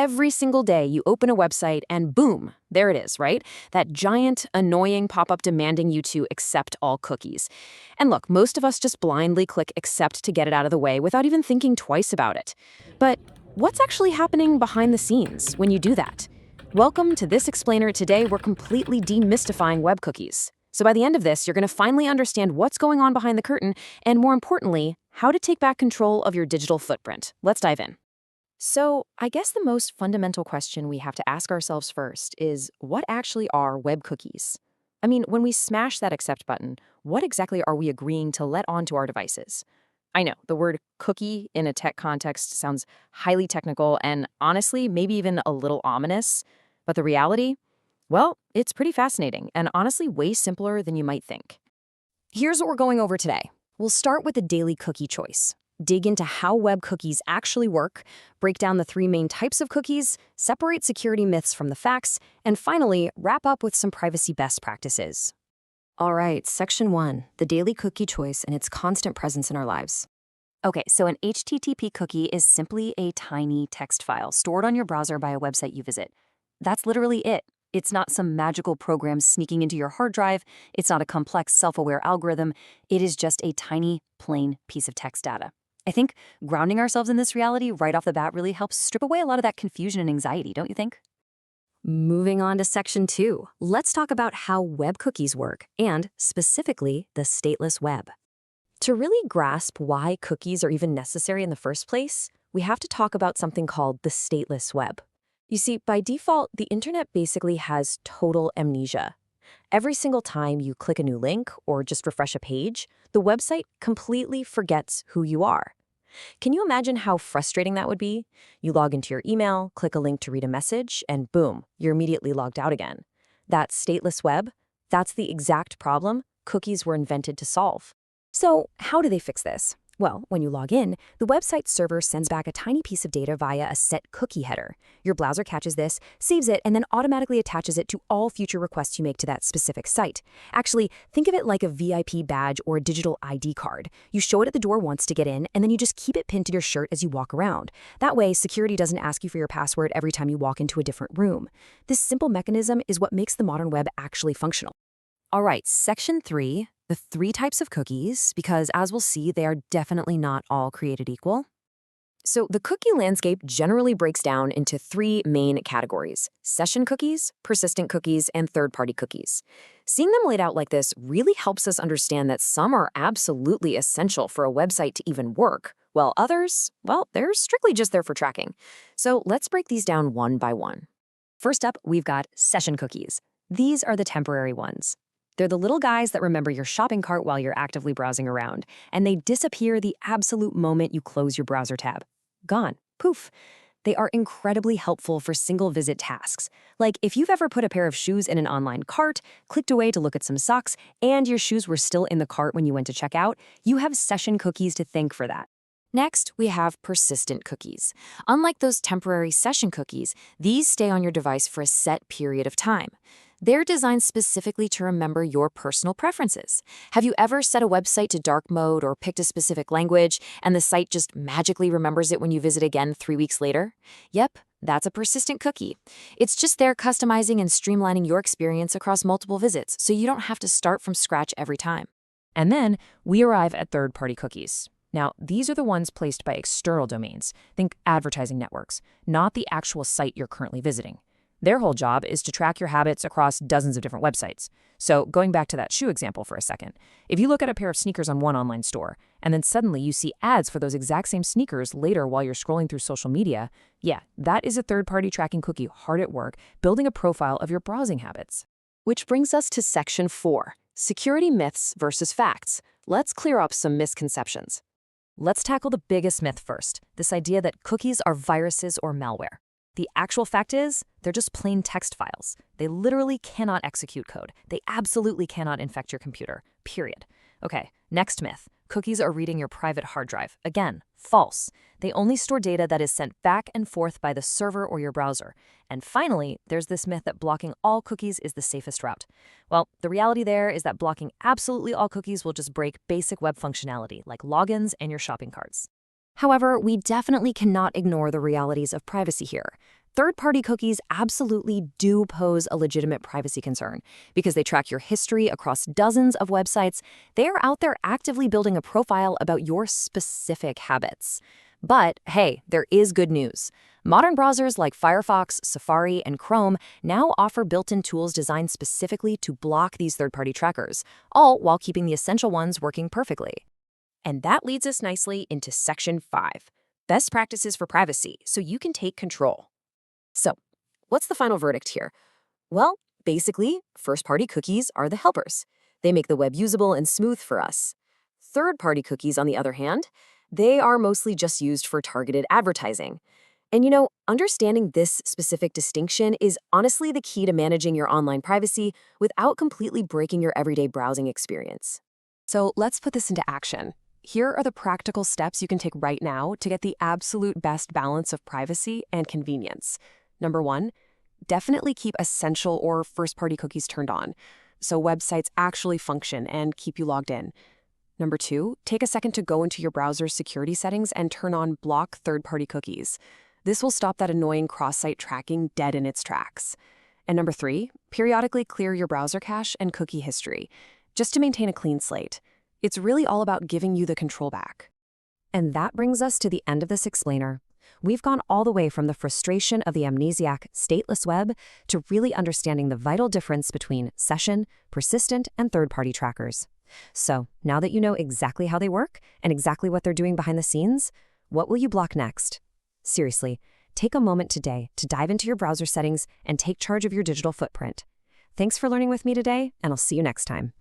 Every single day you open a website and boom, there it is, right? That giant, annoying pop-up demanding you to accept all cookies. And look, most of us just blindly click accept to get it out of the way without even thinking twice about it. But what's actually happening behind the scenes when you do that? Welcome to This Explainer. Today, we're completely demystifying web cookies. So by the end of this, you're going to finally understand what's going on behind the curtain and, more importantly, how to take back control of your digital footprint. Let's dive in. So I guess the most fundamental question we have to ask ourselves first is, what actually are web cookies? I mean, when we smash that accept button, what exactly are we agreeing to let onto our devices? I know, the word cookie in a tech context sounds highly technical and honestly, maybe even a little ominous. But the reality? Well, it's pretty fascinating and honestly way simpler than you might think. Here's what we're going over today. We'll start with the daily cookie choice, dig into how web cookies actually work, break down the 3 main types of cookies, separate security myths from the facts, and finally, wrap up with some privacy best practices. All right, Section 1, the daily cookie choice and its constant presence in our lives. Okay, so an HTTP cookie is simply a tiny text file stored on your browser by a website you visit. That's literally it. It's not some magical program sneaking into your hard drive. It's not a complex self-aware algorithm. It is just a tiny, plain piece of text data. I think grounding ourselves in this reality right off the bat really helps strip away a lot of that confusion and anxiety, don't you think? Moving on to Section 2, let's talk about how web cookies work, and specifically the stateless web. To really grasp why cookies are even necessary in the first place, we have to talk about something called the stateless web. You see, by default, the internet basically has total amnesia. Every single time you click a new link or just refresh a page, the website completely forgets who you are. Can you imagine how frustrating that would be? You log into your email, click a link to read a message, and boom, you're immediately logged out again. That stateless web, that's the exact problem cookies were invented to solve. So how do they fix this? Well, when you log in, the website server sends back a tiny piece of data via a set cookie header. Your browser catches this, saves it, and then automatically attaches it to all future requests you make to that specific site. Actually, think of it like a VIP badge or a digital ID card. You show it at the door once to get in, and then you just keep it pinned to your shirt as you walk around. That way, security doesn't ask you for your password every time you walk into a different room. This simple mechanism is what makes the modern web actually functional. All right, Section 3. The 3 types of cookies, because as we'll see, they are definitely not all created equal. So the cookie landscape generally breaks down into 3 main categories: session cookies, persistent cookies, and third-party cookies. Seeing them laid out like this really helps us understand that some are absolutely essential for a website to even work, while others, well, they're strictly just there for tracking. So let's break these down one by one. First up, we've got session cookies. These are the temporary ones. They're the little guys that remember your shopping cart while you're actively browsing around, and they disappear the absolute moment you close your browser tab. Gone. Poof. They are incredibly helpful for single-visit tasks. Like if you've ever put a pair of shoes in an online cart, clicked away to look at some socks, and your shoes were still in the cart when you went to check out, you have session cookies to thank for that. Next, we have persistent cookies. Unlike those temporary session cookies, these stay on your device for a set period of time. They're designed specifically to remember your personal preferences. Have you ever set a website to dark mode or picked a specific language, and the site just magically remembers it when you visit again 3 weeks later? Yep, that's a persistent cookie. It's just there customizing and streamlining your experience across multiple visits, so you don't have to start from scratch every time. And then we arrive at third-party cookies. Now, these are the ones placed by external domains. Think advertising networks, not the actual site you're currently visiting. Their whole job is to track your habits across dozens of different websites. So going back to that shoe example for a second, if you look at a pair of sneakers on one online store, and then suddenly you see ads for those exact same sneakers later while you're scrolling through social media, yeah, that is a third-party tracking cookie hard at work, building a profile of your browsing habits. Which brings us to Section 4, security myths versus facts. Let's clear up some misconceptions. Let's tackle the biggest myth first, this idea that cookies are viruses or malware. The actual fact is, they're just plain text files. They literally cannot execute code. They absolutely cannot infect your computer, period. Okay, next myth. Cookies are reading your private hard drive. Again, false. They only store data that is sent back and forth by the server or your browser. And finally, there's this myth that blocking all cookies is the safest route. Well, the reality there is that blocking absolutely all cookies will just break basic web functionality, like logins and your shopping carts. However, we definitely cannot ignore the realities of privacy here. Third-party cookies absolutely do pose a legitimate privacy concern because they track your history across dozens of websites. They are out there actively building a profile about your specific habits. But hey, there is good news. Modern browsers like Firefox, Safari, and Chrome now offer built-in tools designed specifically to block these third-party trackers, all while keeping the essential ones working perfectly. And that leads us nicely into Section 5, Best Practices for Privacy, so you can take control. So, what's the final verdict here? Well, basically, first-party cookies are the helpers. They make the web usable and smooth for us. Third-party cookies, on the other hand, they are mostly just used for targeted advertising. And understanding this specific distinction is honestly the key to managing your online privacy without completely breaking your everyday browsing experience. So let's put this into action. Here are the practical steps you can take right now to get the absolute best balance of privacy and convenience. Number 1, definitely keep essential or first-party cookies turned on, so websites actually function and keep you logged in. Number 2, take a second to go into your browser's security settings and turn on Block Third-Party Cookies. This will stop that annoying cross-site tracking dead in its tracks. And number 3, periodically clear your browser cache and cookie history, just to maintain a clean slate. It's really all about giving you the control back. And that brings us to the end of this explainer. We've gone all the way from the frustration of the amnesiac, stateless web to really understanding the vital difference between session, persistent, and third-party trackers. So, now that you know exactly how they work and exactly what they're doing behind the scenes, what will you block next? Seriously, take a moment today to dive into your browser settings and take charge of your digital footprint. Thanks for learning with me today, and I'll see you next time.